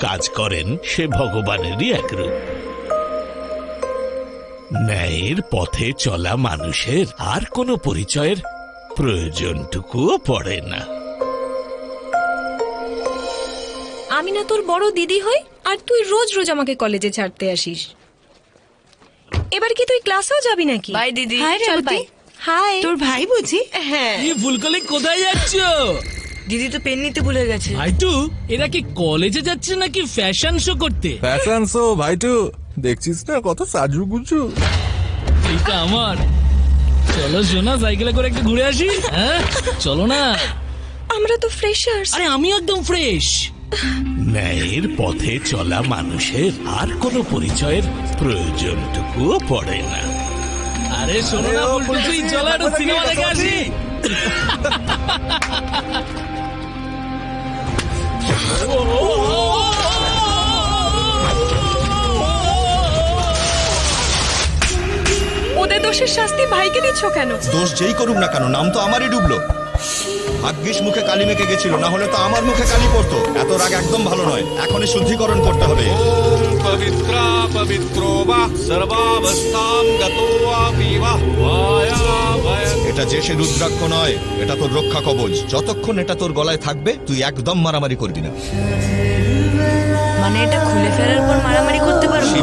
কাজ করেন সে ভগবানেরই এক রূপ। ন্যায়ের পথে চলা মানুষের আর কোনো পরিচয়ের প্রয়োজনটুকুও পড়ে না। আমি না তোর বড় দিদি হই, আর তুই রোজ রোজ আমাকে কলেজে ছাড়তে আসিস। এবার কি তুই ক্লাসেও যাবি নাকি? বাই দিদি। হাই চল রেবতী, বাই। হাই। তোর ভাই বুঝি? হ্যাঁ। এই ফুলকলি কোথায় যাচ্ছ? দিদি তো পেন নিতে ভুলে গেছে। ভাইটু, এরা কি কলেজে যাচ্ছে নাকি ফ্যাশন শো করতে? ফ্যাশন শো ভাইটু, দেখছিস না কত সাজুগুজু। এইটা আমার। চলো সোনা, সাইকেলে করে একটু ঘুরে আসি। হ্যাঁ চলো না। আমরা তো ফ্রেশার্স। আরে আমিও একদম ফ্রেশ। ন্যায়ের পথে চলা মানুষের আর কোনো পরিচয়ের প্রয়োজনটুকুও পড়ে না। আরে শোনো না ফুলটুসি, চলো একটু সিনেমা দেখে আসি। ওদের দোষের শাস্তি ভাইকে দিচ্ছ কেন? দোষ যেই করুক না কেন, নাম তো আমারই ডুবলো। ভাগ্যিস মুখে কালি মেখে গেছিল, না হলে তো আমার মুখে কালি পড়তো। এত রাগ একদম ভালো নয়, এখনই শুদ্ধিকরণ করতে হবে। পবিত্রা পবিত্রো বা সর্বাবস্থাম গতো আপি বা এটা যে সে রুদ্রাক্ষ নয়, এটা তোর রক্ষা কবচ। যতক্ষণ এটা তোর গলায় থাকবে তুই একদম মারামারি করবি না। মানে এটা খুলে ফেরার পর মারামারি করতে পারবো?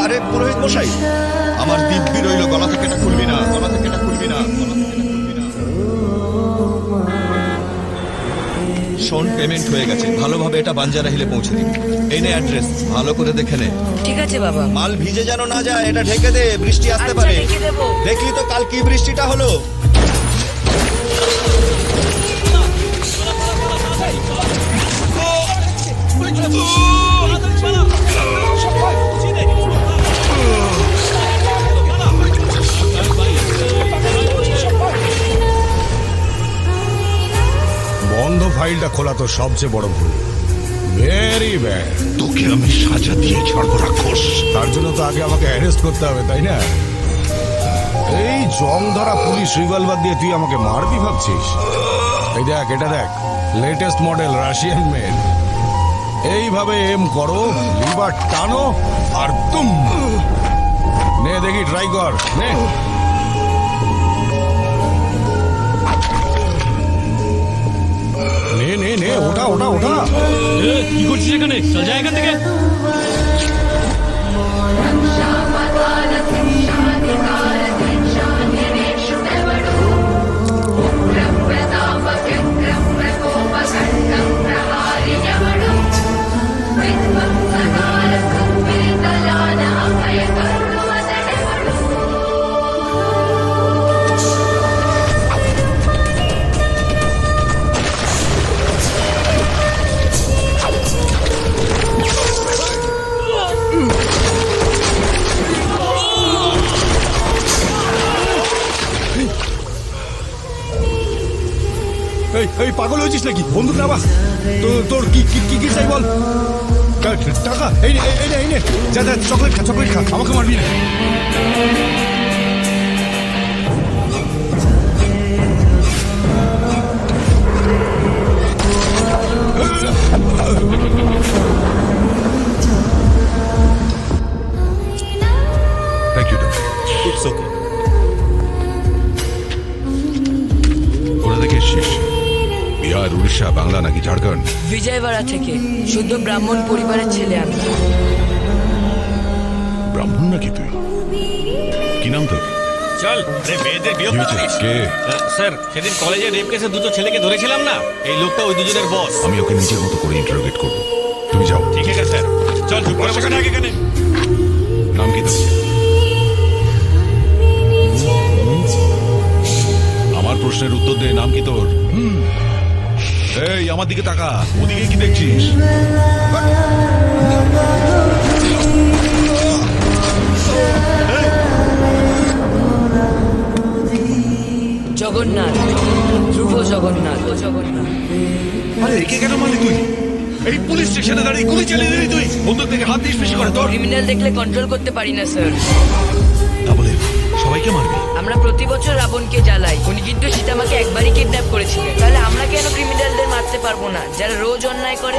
আরে পুরোহিত মশাই, আমার দিব্যি রইল, গলা থেকে এটা খুলবি না, গলা থেকে এটা খুলবি না, গলা থেকে এটা খুলবি না। শোন, পেমেন্ট হয়ে গেছে, ভালোভাবে এটা বাঞ্জারা হিলে পৌঁছে দিবি। এই নে অ্যাড্রেস, ভালো করে দেখে নে। ঠিক আছে বাবা। মাল ভিজে যেন না যায়, এটা ঢেকে দে, বৃষ্টি আসতে আচ্ছা, পারে। ঢেকে দেবো। দেখলি তো কাল কি বৃষ্টিটা হলো। বন্ধ ফাইলটা খোলা তো সবচেয়ে বড় ভুল। Very bad. তোকে আমি সাজা দিয়ে ছাড়বো রাক্ষস। তার জন্য তো আগে আমাকে অ্যারেস্ট করতে হবে, তাই না? এই জং ধরা পুলিশ রিভলভার দিয়ে তুই আমাকে মারবি ভাবছিস? এই দেখ, এটা দেখ, লেটেস্ট মডেল রাশিয়ান মেড। এইভাবে এম করো, লিভার টানো আর তুম। নে দেখি, ট্রাই কর, নে। নে নে নে, ওটা ওটা ওটা। কি করছিস এখানে? চল যা এখান থেকে। এই পাগল হয়েছিস নাকি? বন্দুক নামা। তোর কি কি কি কি চাই বল? টাকা? এই নে, এই নে, এই নে। যা যা, চকলেট খা, চকলেট খা, আমাকে মারবি না। Thank you. It's okay. কোথা থেকে এসছিস? বিহার, উড়িষ্যা, বাংলা নাকি ঝাড়খণ্ড? বিজয়বাড়া থেকে। শুদ্ধ ব্রাহ্মণ পরিবারের ছেলে আমি। ব্রাহ্মণ নাকি তুই? কি নাম তোর? চল। আরে মেয়েদের বিরক্ত করিস। কে? স্যার, সেদিন কলেজে রেপ কেসে দুটো ছেলেকে ধরেছিলাম না, এই লোকটা ওই দুজনের বস। আমি ওকে নিজের মতো করে ইন্টারোগেট করবো। তুমি যাও। ঠিক আছে স্যার, চল চুপ করে বসে থাক এখানে। নাম কি তোর? আমার প্রশ্নের উত্তর দে, নাম কি তোর? এই আমার দিকে তাকা, ওদিকে কি দেখছিস? জগন্নাথ, ধ্রুব জগন্নাথ। জগন্নাথ। আরে একে কেন মারলি তুই? এই পুলিশ স্টেশনে দাঁড়িয়ে গুলি চালিয়ে দিলি তুই? বন্দুক থেকে হাত দিস বেশি করে তোর। ক্রিমিনাল দেখলে কন্ট্রোল করতে পারি না স্যার। তা বলে সবাই সবাইকে মারবি? আমরা প্রতি বছর রাবণকে জ্বালাই, উনি কিন্তু সীতামাকে একবারই কিডন্যাপ করেছিলেন। তাহলে আমরা কেন ক্রিমিনালদের মারতে পারবো না যারা রোজ অন্যায় করে?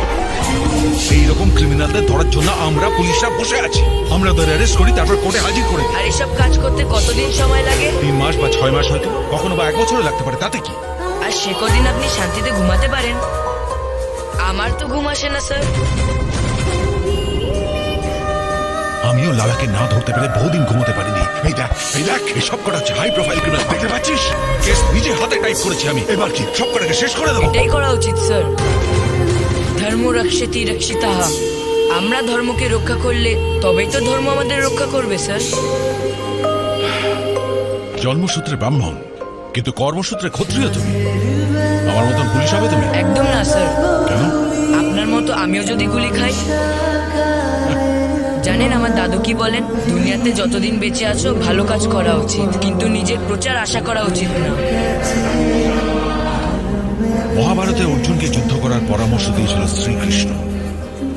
এইরকম ক্রিমিনালদের ধরার জন্য আমরা পুলিশরা বসে আছি। আমরা ওদের অ্যারেস্ট করি, তারপর কোর্টে হাজির করে দিই। আর এসব কাজ করতে কতদিন সময় লাগে? 3 মাস বা 6 মাস, হয়তো কখনো বা 1 বছরও লাগতে পারে, তাতে কি? আর সে কদিন আপনি শান্তিতে ঘুমাতে পারেন? আমার তো ঘুম আসে না স্যার। আমিও লালাকে না ধরতে পেরে বহুদিন ঘুমোতে পারিনি। এই দেখ, সব কটা হচ্ছে হাই প্রোফাইল ক্রিমিনাল, দেখতে পাচ্ছিস? কেস নিজে হাতে টাইপ করেছি আমি। এবার কি সব কটাকে শেষ করে দেবো? এটাই করা উচিত স্যার। ধর্ম রক্ষতি রক্ষিতাঃ। আমরা ধর্মকে রক্ষা করলে তবেই তো ধর্ম আমাদের রক্ষা করবে স্যার। জন্মসূত্রে ব্রাহ্মণ, কিন্তু কর্মসূত্রে ক্ষত্রিয় তুমি। আমার মতন পুলিশ হবে তুমি? একদম না স্যার। কেন? আপনার মতো আমিও যদি গুলি খাই। জানেন আমার দাদু কি বলেন? দুনিয়াতে যতদিন বেঁচে আছো ভালো কাজ করা উচিত, কিন্তু নিজের প্রচার আশা করা উচিত না। মহাভারতে অর্জুনকে যুদ্ধ করার পরামর্শ দিয়েছিল শ্রীকৃষ্ণ।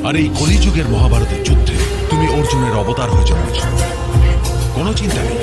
আর এই কলিযুগের মহাভারতের যুদ্ধে তুমি অর্জুনের অবতার হয়ে জন্মেছ। কোনো চিন্তা নেই,